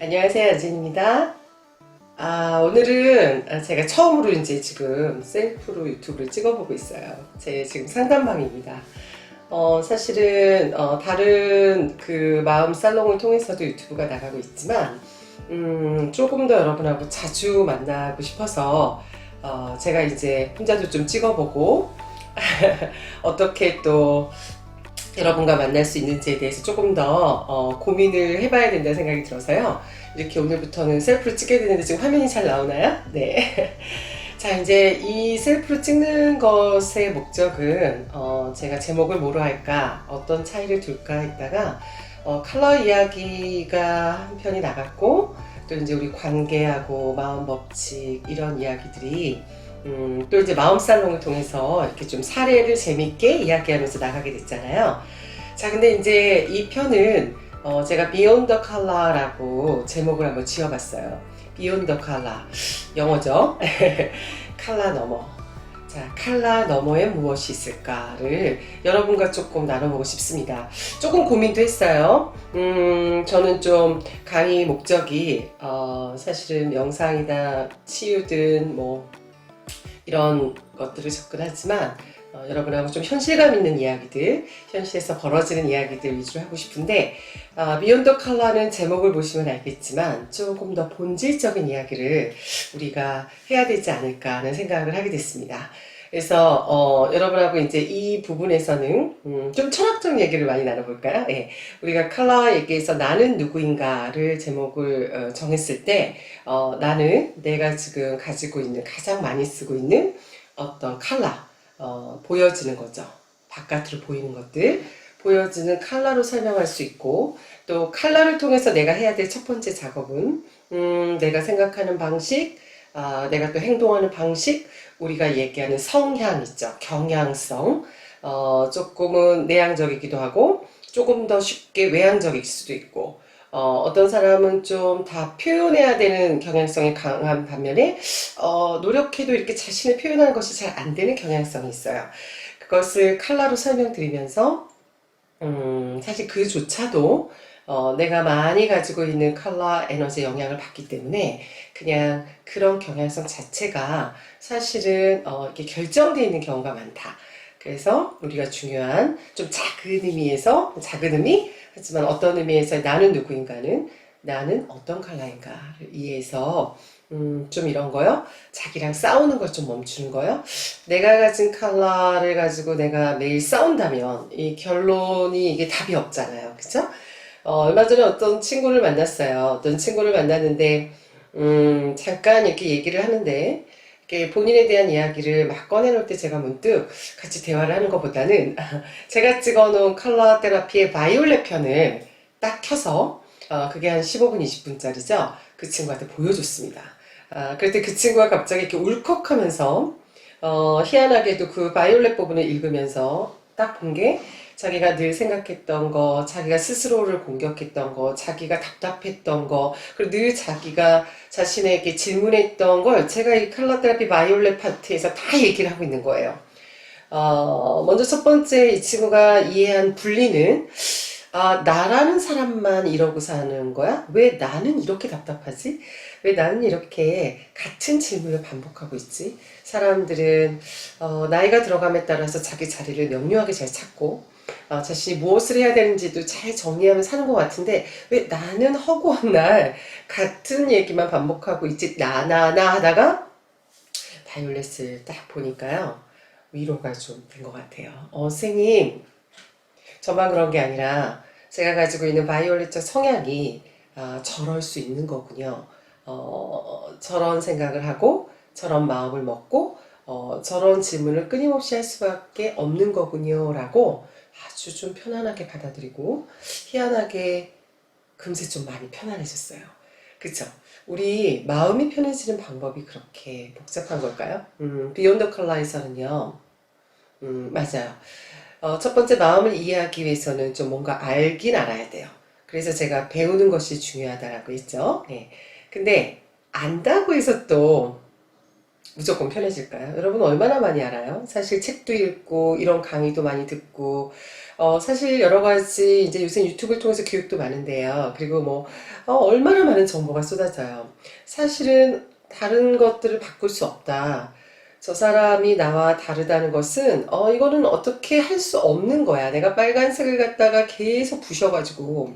안녕하세요, 아진입니다. 오늘은 제가 처음으로 이제 지금 셀프로 유튜브를 찍어보고 있어요. 제 지금 상담방입니다. 사실은 다른 그 마음 살롱을 통해서도 유튜브가 나가고 있지만 조금 더 여러분하고 자주 만나고 싶어서 제가 이제 혼자도 좀 찍어보고 어떻게 또 여러분과 만날 수 있는지에 대해서 조금 더 고민을 해봐야 된다는 생각이 들어서요. 이렇게 오늘부터는 셀프로 찍게 되는데 지금 화면이 잘 나오나요? 네. 자, 이제 이 셀프로 찍는 것의 목적은 제가 제목을 뭐로 할까, 어떤 차이를 둘까 했다가 컬러 이야기가 한 편이 나갔고, 또 이제 우리 관계하고 마음 법칙 이런 이야기들이 또 이제 마음 살롱을 통해서 이렇게 좀 사례를 재밌게 이야기하면서 나가게 됐잖아요. 자, 근데 이제 이 편은 제가 Beyond the Color라고 제목을 한번 지어봤어요. Beyond the Color. 영어죠? 칼라 너머. 자, 칼라 너머에 무엇이 있을까를 여러분과 조금 나눠보고 싶습니다. 조금 고민도 했어요. 저는 좀 강의 목적이 사실은 명상이다, 치유든 뭐 이런 것들을 접근하지만 여러분하고 좀 현실감 있는 이야기들, 현실에서 벌어지는 이야기들 위주로 하고 싶은데 비욘드 컬러는 제목을 보시면 알겠지만 조금 더 본질적인 이야기를 우리가 해야 되지 않을까 하는 생각을 하게 됐습니다. 그래서 여러분하고 이제 이 부분에서는 좀 철학적 얘기를 많이 나눠볼까요? 예. 우리가 컬러 얘기에서 나는 누구인가를 제목을 정했을 때 나는 내가 지금 가지고 있는 가장 많이 쓰고 있는 어떤 컬러 보여지는 거죠. 바깥으로 보이는 것들 보여지는 컬러로 설명할 수 있고, 또 컬러를 통해서 내가 해야 될 첫 번째 작업은 내가 생각하는 방식, 내가 또 행동하는 방식, 우리가 얘기하는 성향 있죠. 경향성. 조금은 내향적이기도 하고 조금 더 쉽게 외향적일 수도 있고, 어떤 사람은 좀 다 표현해야 되는 경향성이 강한 반면에 노력해도 이렇게 자신을 표현하는 것이 잘 안 되는 경향성이 있어요. 그것을 컬러로 설명드리면서 사실 그조차도 내가 많이 가지고 있는 컬러 에너지 영향을 받기 때문에 그냥 그런 경향성 자체가 사실은 이렇게 결정되어 있는 경우가 많다. 그래서 우리가 중요한 좀 작은 의미에서 작은 의미, 하지만 어떤 의미에서 나는 누구인가는 나는 어떤 컬러인가를 이해해서 좀 이런 거요. 자기랑 싸우는 걸 좀 멈추는 거요. 내가 가진 컬러를 가지고 내가 매일 싸운다면 이 결론이 이게 답이 없잖아요. 그죠? 얼마 전에 어떤 친구를 만났어요. 어떤 친구를 만났는데 잠깐 이렇게 얘기를 하는데 이렇게 본인에 대한 이야기를 막 꺼내놓을 때 제가 문득 같이 대화를 하는 것보다는 제가 찍어놓은 컬러 테라피의 바이올렛 편을 딱 켜서 그게 한 15분, 20분짜리죠. 그 친구한테 보여줬습니다. 그럴 때 그 친구가 갑자기 이렇게 울컥하면서 희한하게도 그 바이올렛 부분을 읽으면서 딱 본 게 자기가 늘 생각했던 거, 자기가 스스로를 공격했던 거, 자기가 답답했던 거, 그리고 늘 자기가 자신에게 질문했던 걸 제가 이 컬러 테라피 바이올렛 파트에서 다 얘기를 하고 있는 거예요. 먼저 첫 번째 이 친구가 이해한 분리는 나라는 사람만 이러고 사는 거야? 왜 나는 이렇게 답답하지? 왜 나는 이렇게 같은 질문을 반복하고 있지? 사람들은 나이가 들어감에 따라서 자기 자리를 명료하게 잘 찾고 자신이 무엇을 해야 되는지도 잘 정리하면 사는 것 같은데 왜 나는 허구한 날 같은 얘기만 반복하고 있지? 나 하다가 바이올렛을 딱 보니까요. 위로가 좀 된 것 같아요. 선생님, 저만 그런 게 아니라 제가 가지고 있는 바이올렛적 성향이 저럴 수 있는 거군요. 저런 생각을 하고 저런 마음을 먹고 저런 질문을 끊임없이 할 수밖에 없는 거군요 라고 아주 좀 편안하게 받아들이고 희한하게 금세 좀 많이 편안해졌어요. 그쵸? 우리 마음이 편해지는 방법이 그렇게 복잡한 걸까요? 비욘드 컬러에서는요. 맞아요. 첫 번째 마음을 이해하기 위해서는 좀 뭔가 알긴 알아야 돼요. 그래서 제가 배우는 것이 중요하다라고 했죠. 네. 근데 안다고 해서 또 무조건 편해질까요? 여러분 얼마나 많이 알아요? 사실 책도 읽고 이런 강의도 많이 듣고 사실 여러 가지 이제 요새 유튜브를 통해서 교육도 많은데요. 그리고 뭐 얼마나 많은 정보가 쏟아져요. 사실은 다른 것들을 바꿀 수 없다. 저 사람이 나와 다르다는 것은 이거는 어떻게 할 수 없는 거야. 내가 빨간색을 갖다가 계속 부셔가지고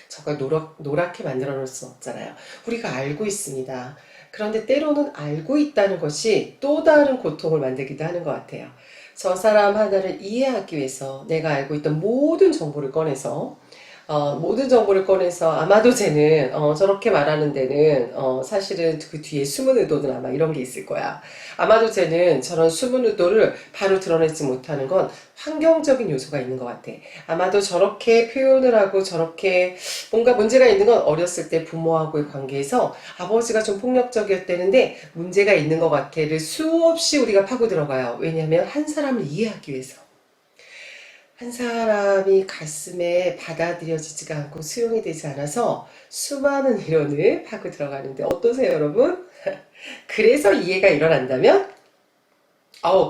저걸 노랗게 만들어 놓을 수 없잖아요. 우리가 알고 있습니다. 그런데 때로는 알고 있다는 것이 또 다른 고통을 만들기도 하는 것 같아요. 저 사람 하나를 이해하기 위해서 내가 알고 있던 모든 정보를 꺼내서 아마도 쟤는 저렇게 말하는 데는 사실은 그 뒤에 숨은 의도는 아마 이런 게 있을 거야. 아마도 쟤는 저런 숨은 의도를 바로 드러내지 못하는 건 환경적인 요소가 있는 것 같아. 아마도 저렇게 표현을 하고 저렇게 뭔가 문제가 있는 건 어렸을 때 부모하고의 관계에서 아버지가 좀 폭력적이었다는데 문제가 있는 것 같아를 수없이 우리가 파고 들어가요. 왜냐하면 한 사람을 이해하기 위해서. 한 사람이 가슴에 받아들여지지가 않고 수용이 되지 않아서 수많은 이론을 파고 들어가는데 어떠세요, 여러분? 그래서 이해가 일어난다면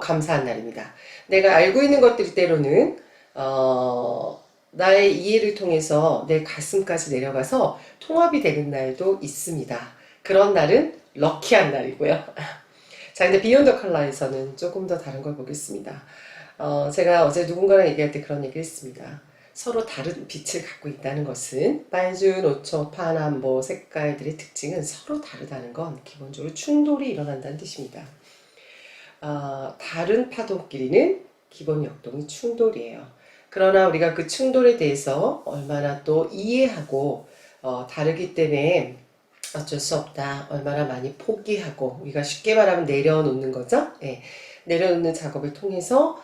감사한 날입니다. 내가 알고 있는 것들이 때로는 나의 이해를 통해서 내 가슴까지 내려가서 통합이 되는 날도 있습니다. 그런 날은 럭키한 날이고요. 자, 근데 비욘드 컬러에서는 조금 더 다른 걸 보겠습니다. 제가 어제 누군가랑 얘기할 때 그런 얘기를 했습니다. 서로 다른 빛을 갖고 있다는 것은 빨주, 노초, 파남보 색깔들의 특징은 서로 다르다는 건 기본적으로 충돌이 일어난다는 뜻입니다. 다른 파동끼리는 기본 역동이 충돌이에요. 그러나 우리가 그 충돌에 대해서 얼마나 또 이해하고 다르기 때문에 어쩔 수 없다. 얼마나 많이 포기하고 우리가 쉽게 말하면 내려놓는 거죠. 네. 내려놓는 작업을 통해서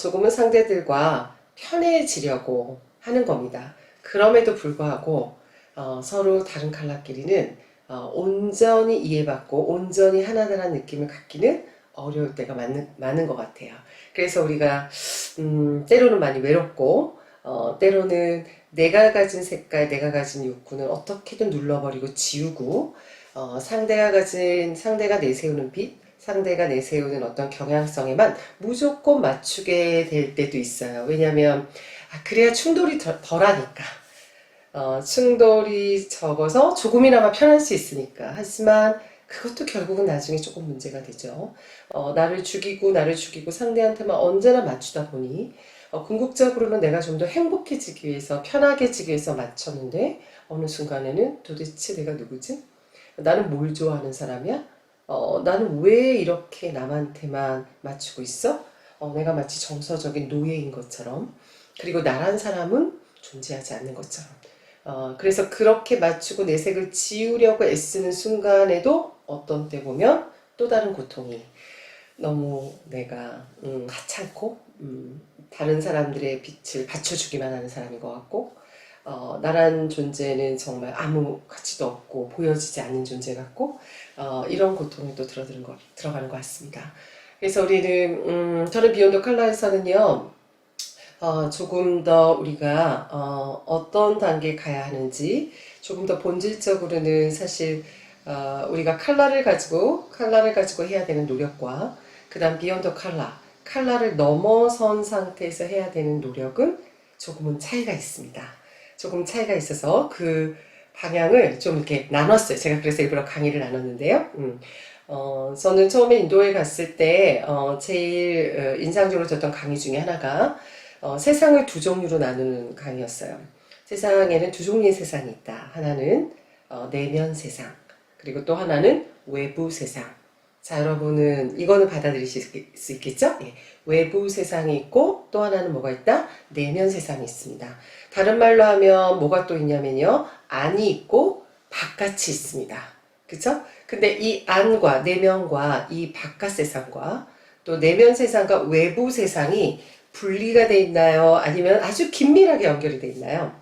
조금은 상대들과 편해지려고 하는 겁니다. 그럼에도 불구하고 서로 다른 컬러끼리는 온전히 이해받고 온전히 하나다라는 느낌을 갖기는 어려울 때가 많은 것 같아요. 그래서 우리가 때로는 많이 외롭고 때로는 내가 가진 색깔, 내가 가진 욕구는 어떻게든 눌러버리고 지우고 상대가 내세우는 빛, 상대가 내세우는 어떤 경향성에만 무조건 맞추게 될 때도 있어요. 왜냐하면 그래야 충돌이 덜하니까. 충돌이 적어서 조금이나마 편할 수 있으니까. 하지만 그것도 결국은 나중에 조금 문제가 되죠. 나를 죽이고 상대한테만 언제나 맞추다 보니 궁극적으로는 내가 좀 더 행복해지기 위해서 편하게지기 위해서 맞췄는데 어느 순간에는 도대체 내가 누구지? 나는 뭘 좋아하는 사람이야? 나는 왜 이렇게 남한테만 맞추고 있어? 내가 마치 정서적인 노예인 것처럼 그리고 나란 사람은 존재하지 않는 것처럼 그래서 그렇게 맞추고 내색을 지우려고 애쓰는 순간에도 어떤 때 보면 또 다른 고통이 너무 내가 하찮고 다른 사람들의 빛을 받쳐주기만 하는 사람인 것 같고 나란 존재는 정말 아무 가치도 없고 보여지지 않는 존재 같고 이런 고통이 또 들어가는 것 같습니다. 그래서 우리는 저는 비욘드 컬러에서는요 조금 더 우리가 어떤 단계에 가야 하는지 조금 더 본질적으로는 사실 우리가 컬러를 가지고 해야 되는 노력과 그 다음 비욘드 컬러를 넘어선 상태에서 해야 되는 노력은 조금은 차이가 있습니다. 조금 차이가 있어서 그 방향을 좀 이렇게 나눴어요. 제가 그래서 일부러 강의를 나눴는데요. 저는 처음에 인도에 갔을 때 제일 인상적으로 줬던 강의 중에 하나가 세상을 두 종류로 나누는 강의였어요. 세상에는 두 종류의 세상이 있다. 하나는 내면 세상, 그리고 또 하나는 외부 세상. 자, 여러분은 이거는 받아들이실 수 있겠죠? 예. 외부 세상이 있고 또 하나는 뭐가 있다? 내면 세상이 있습니다. 다른 말로 하면 뭐가 또 있냐면요. 안이 있고 바깥이 있습니다. 그쵸? 근데 이 안과 내면과 이 바깥 세상과 또 내면 세상과 외부 세상이 분리가 돼 있나요? 아니면 아주 긴밀하게 연결이 돼 있나요?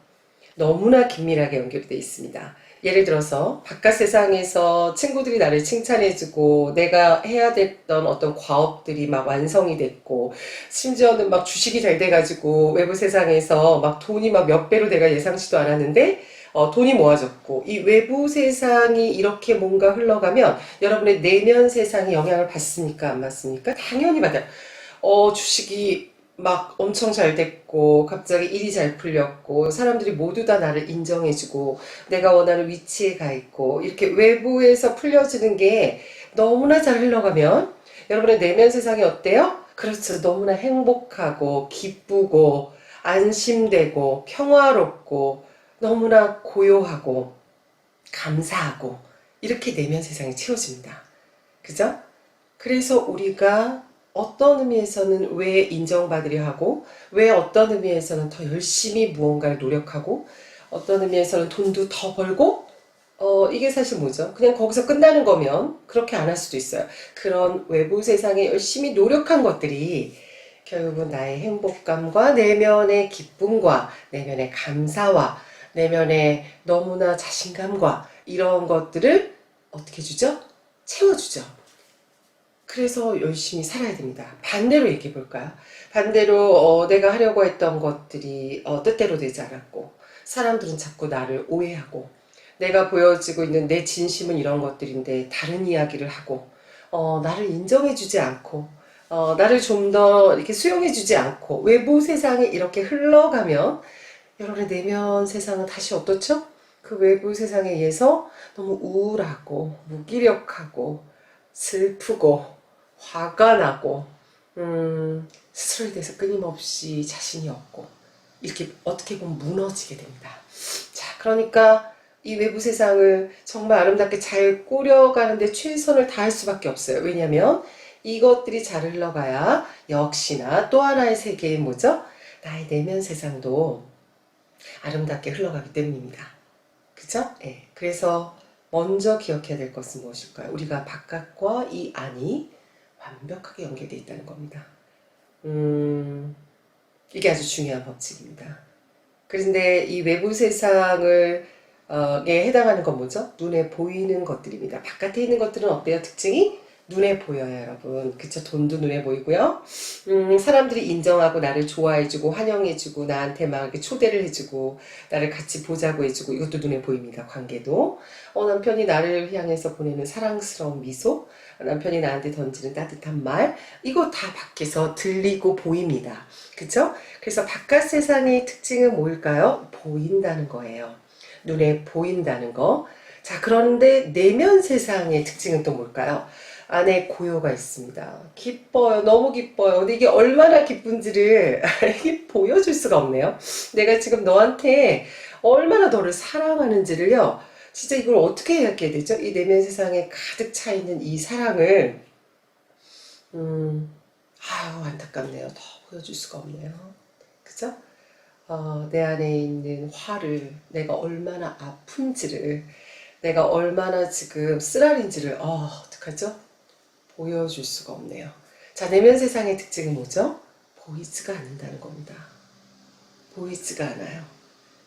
너무나 긴밀하게 연결이 돼 있습니다. 예를 들어서 바깥 세상에서 친구들이 나를 칭찬해주고 내가 해야 됐던 어떤 과업들이 막 완성이 됐고 심지어는 막 주식이 잘 돼가지고 외부 세상에서 막 돈이 막 몇 배로 내가 예상치도 않았는데 돈이 모아졌고 이 외부 세상이 이렇게 뭔가 흘러가면 여러분의 내면 세상이 영향을 받습니까? 안 받습니까? 당연히 받아요. 주식이 막 엄청 잘 됐고 갑자기 일이 잘 풀렸고 사람들이 모두 다 나를 인정해주고 내가 원하는 위치에 가 있고 이렇게 외부에서 풀려지는 게 너무나 잘 흘러가면 여러분의 내면 세상이 어때요? 그렇죠. 너무나 행복하고 기쁘고 안심되고 평화롭고 너무나 고요하고 감사하고 이렇게 내면 세상이 채워집니다. 그죠? 그래서 우리가 어떤 의미에서는 왜 인정받으려 하고 왜 어떤 의미에서는 더 열심히 무언가를 노력하고 어떤 의미에서는 돈도 더 벌고 이게 사실 뭐죠? 그냥 거기서 끝나는 거면 그렇게 안 할 수도 있어요. 그런 외부 세상에 열심히 노력한 것들이 결국은 나의 행복감과 내면의 기쁨과 내면의 감사와 내면의 너무나 자신감과 이런 것들을 어떻게 주죠? 채워주죠. 그래서 열심히 살아야 됩니다. 반대로 얘기해 볼까요? 반대로 내가 하려고 했던 것들이 뜻대로 되지 않았고 사람들은 자꾸 나를 오해하고 내가 보여지고 있는 내 진심은 이런 것들인데 다른 이야기를 하고 나를 인정해주지 않고 나를 좀 더 이렇게 수용해주지 않고 외부 세상에 이렇게 흘러가면 여러분의 내면 세상은 다시 어떻죠? 그 외부 세상에 의해서 너무 우울하고 무기력하고 슬프고 화가 나고 스스로에 대해서 끊임없이 자신이 없고 이렇게 어떻게 보면 무너지게 됩니다. 자, 그러니까 이 외부 세상을 정말 아름답게 잘 꾸려가는데 최선을 다할 수밖에 없어요. 왜냐하면 이것들이 잘 흘러가야 역시나 또 하나의 세계인 뭐죠? 나의 내면 세상도 아름답게 흘러가기 때문입니다. 그죠? 예. 그래서 먼저 기억해야 될 것은 무엇일까요? 우리가 바깥과 이 안이 완벽하게 연결되어 있다는 겁니다. 이게 아주 중요한 법칙입니다. 그런데 이 외부 세상을 에 해당하는 건 뭐죠? 눈에 보이는 것들입니다. 바깥에 있는 것들은 어때요? 특징이 눈에 보여요, 여러분. 그쵸? 돈도 눈에 보이고요. 사람들이 인정하고 나를 좋아해주고 환영해주고 나한테 막 이렇게 초대를 해주고 나를 같이 보자고 해주고 이것도 눈에 보입니다. 관계도. 남편이 나를 향해서 보내는 사랑스러운 미소, 남편이 나한테 던지는 따뜻한 말, 이거 다 밖에서 들리고 보입니다. 그쵸? 그래서 바깥 세상의 특징은 뭘까요? 보인다는 거예요. 눈에 보인다는 거. 자, 그런데 내면 세상의 특징은 또 뭘까요? 안에 고요가 있습니다. 기뻐요. 너무 기뻐요. 근데 이게 얼마나 기쁜지를 보여줄 수가 없네요. 내가 지금 너한테 얼마나 너를 사랑하는지를요. 진짜 이걸 어떻게 이야기해야 되죠? 이 내면 세상에 가득 차 있는 이 사랑을 아유 안타깝네요. 더 보여줄 수가 없네요. 그죠? 내 안에 있는 화를 내가 얼마나 아픈지를 내가 얼마나 지금 쓰라린지를 어떡하죠? 보여줄 수가 없네요. 자, 내면 세상의 특징은 뭐죠? 보이지가 않는다는 겁니다. 보이지가 않아요.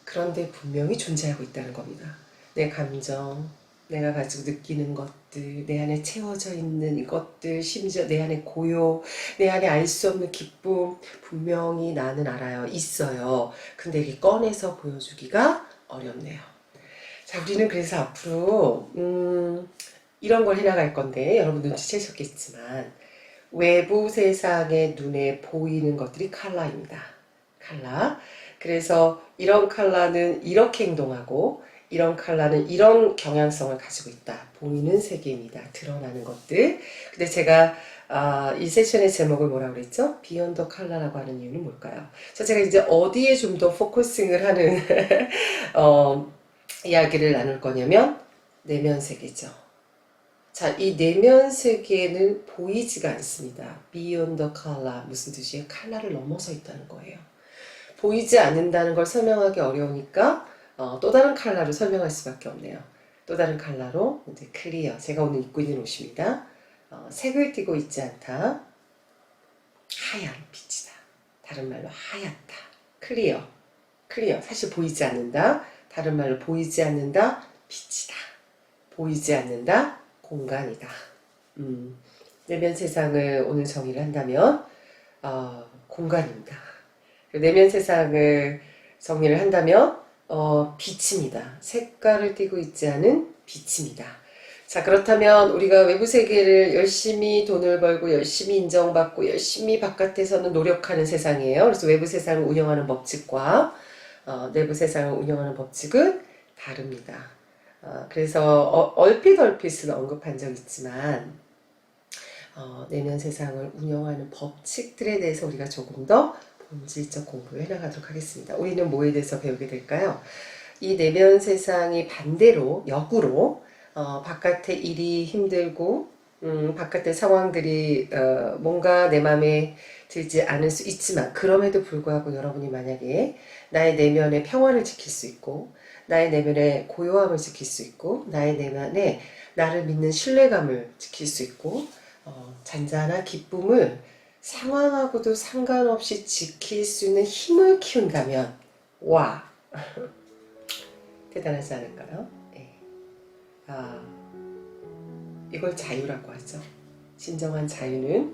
그런데 분명히 존재하고 있다는 겁니다. 내 감정, 내가 가지고 느끼는 것들, 내 안에 채워져 있는 것들, 심지어 내 안에 고요, 내 안에 알 수 없는 기쁨, 분명히 나는 알아요. 있어요. 근데 이게 꺼내서 보여주기가 어렵네요. 자, 우리는 그래서 앞으로, 이런 걸 해나갈 건데, 여러분 눈치채셨겠지만, 외부 세상의 눈에 보이는 것들이 컬러입니다. 컬러. 그래서 이런 컬러는 이렇게 행동하고, 이런 컬러는 이런 경향성을 가지고 있다. 보이는 세계입니다. 드러나는 것들. 근데 제가 이 세션의 제목을 뭐라고 그랬죠? 비욘드 컬러라고 하는 이유는 뭘까요? 제가 이제 어디에 좀 더 포커싱을 하는 이야기를 나눌 거냐면 내면 세계죠. 자, 이 내면 세계는 보이지가 않습니다. Beyond the color 무슨 뜻이에요? 컬러를 넘어서 있다는 거예요. 보이지 않는다는 걸 설명하기 어려우니까 또 다른 컬러로 설명할 수밖에 없네요. 또 다른 컬러로 이제 클리어. 제가 오늘 입고 있는 옷입니다. 색을 띠고 있지 않다. 하얀 빛이다. 다른 말로 하얗다. 클리어. 클리어. 사실 보이지 않는다. 다른 말로 보이지 않는다. 빛이다. 보이지 않는다. 공간이다. 내면 세상을 오늘 정의를 한다면 공간입니다. 내면 세상을 정리를 한다면 빛입니다. 색깔을 띠고 있지 않은 빛입니다. 자, 그렇다면 우리가 외부 세계를 열심히 돈을 벌고 열심히 인정받고 열심히 바깥에서는 노력하는 세상이에요. 그래서 외부 세상을 운영하는 법칙과 내부 세상을 운영하는 법칙은 다릅니다. 그래서 얼핏은 언급한 적 있지만 내면 세상을 운영하는 법칙들에 대해서 우리가 조금 더 본질적 공부를 해나가도록 하겠습니다. 우리는 뭐에 대해서 배우게 될까요? 이 내면 세상이 반대로 역으로 바깥의 일이 힘들고 바깥의 상황들이 뭔가 내 마음에 들지 않을 수 있지만 그럼에도 불구하고 여러분이 만약에 나의 내면의 평화를 지킬 수 있고 나의 내면의 고요함을 지킬 수 있고 나의 내면에 나를 믿는 신뢰감을 지킬 수 있고 잔잔한 기쁨을 상황하고도 상관없이 지킬 수 있는 힘을 키운다면 와 대단하지 않을까요? 네. 이걸 자유라고 하죠. 진정한 자유는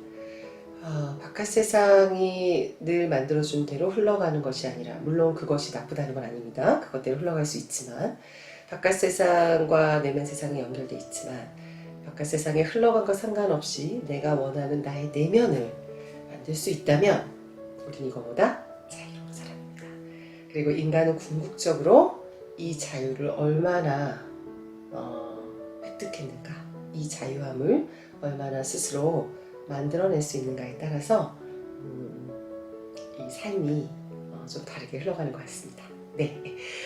바깥 세상이 늘 만들어준 대로 흘러가는 것이 아니라 물론 그것이 나쁘다는 건 아닙니다. 그것대로 흘러갈 수 있지만 바깥 세상과 내면 세상이 연결되어 있지만 바깥 세상에 흘러간 것 상관없이 내가 원하는 나의 내면을 만들 수 있다면 우린 이거보다 자유로운 사람입니다. 그리고 인간은 궁극적으로 이 자유를 얼마나 획득했는가 이 자유함을 얼마나 스스로 만들어낼 수 있는가에 따라서 이 삶이 좀 다르게 흘러가는 것 같습니다. 네,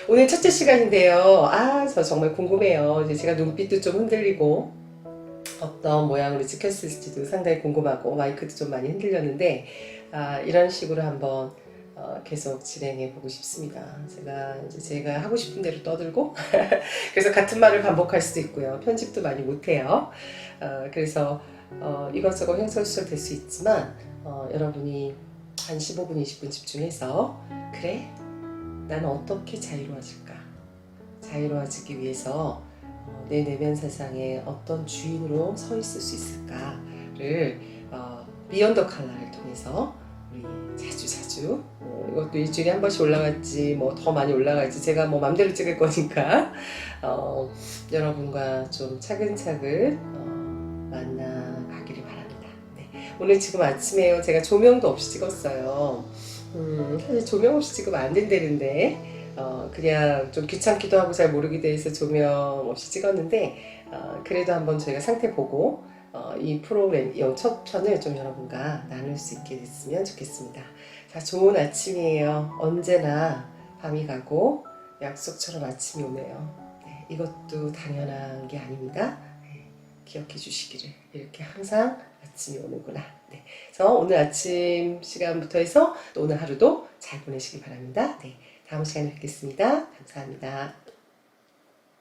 오늘 첫째 시간인데요. 저 정말 궁금해요. 이제 제가 눈빛도 좀 흔들리고 어떤 모양으로 찍혔을지도 상당히 궁금하고 마이크도 좀 많이 흔들렸는데 이런 식으로 한번 계속 진행해 보고 싶습니다. 제가 하고 싶은 대로 떠들고 그래서 같은 말을 반복할 수도 있고요. 편집도 많이 못해요. 그래서 이것저것 횡설수설 될 수 있지만 여러분이 한 15분, 20분 집중해서 그래? 나는 어떻게 자유로워질까? 자유로워지기 위해서 내 내면 세상에 어떤 주인으로 서 있을 수 있을까를 비욘드 컬러를 통해서 우리 자주 이것도 일주일에 한 번씩 올라갈지 뭐 더 많이 올라갈지 제가 뭐 맘대로 찍을 거니까 여러분과 좀 차근차근 만나가기를 바랍니다. 네. 오늘 지금 아침에요 제가 조명도 없이 찍었어요. 사실 조명 없이 찍으면 안 된다는데 그냥 좀 귀찮기도 하고 잘 모르기도 해서 조명 없이 찍었는데 그래도 한번 저희가 상태 보고 이 프로그램 이 첫 편을 좀 여러분과 나눌 수 있게 됐으면 좋겠습니다. 자, 좋은 아침이에요. 언제나 밤이 가고 약속처럼 아침이 오네요. 네, 이것도 당연한 게 아닙니다. 네, 기억해 주시기를 이렇게 항상 아침이 오는구나. 네, 그래서 오늘 아침 시간부터 해서 또 오늘 하루도 잘 보내시기 바랍니다. 네, 다음 시간에 뵙겠습니다. 감사합니다.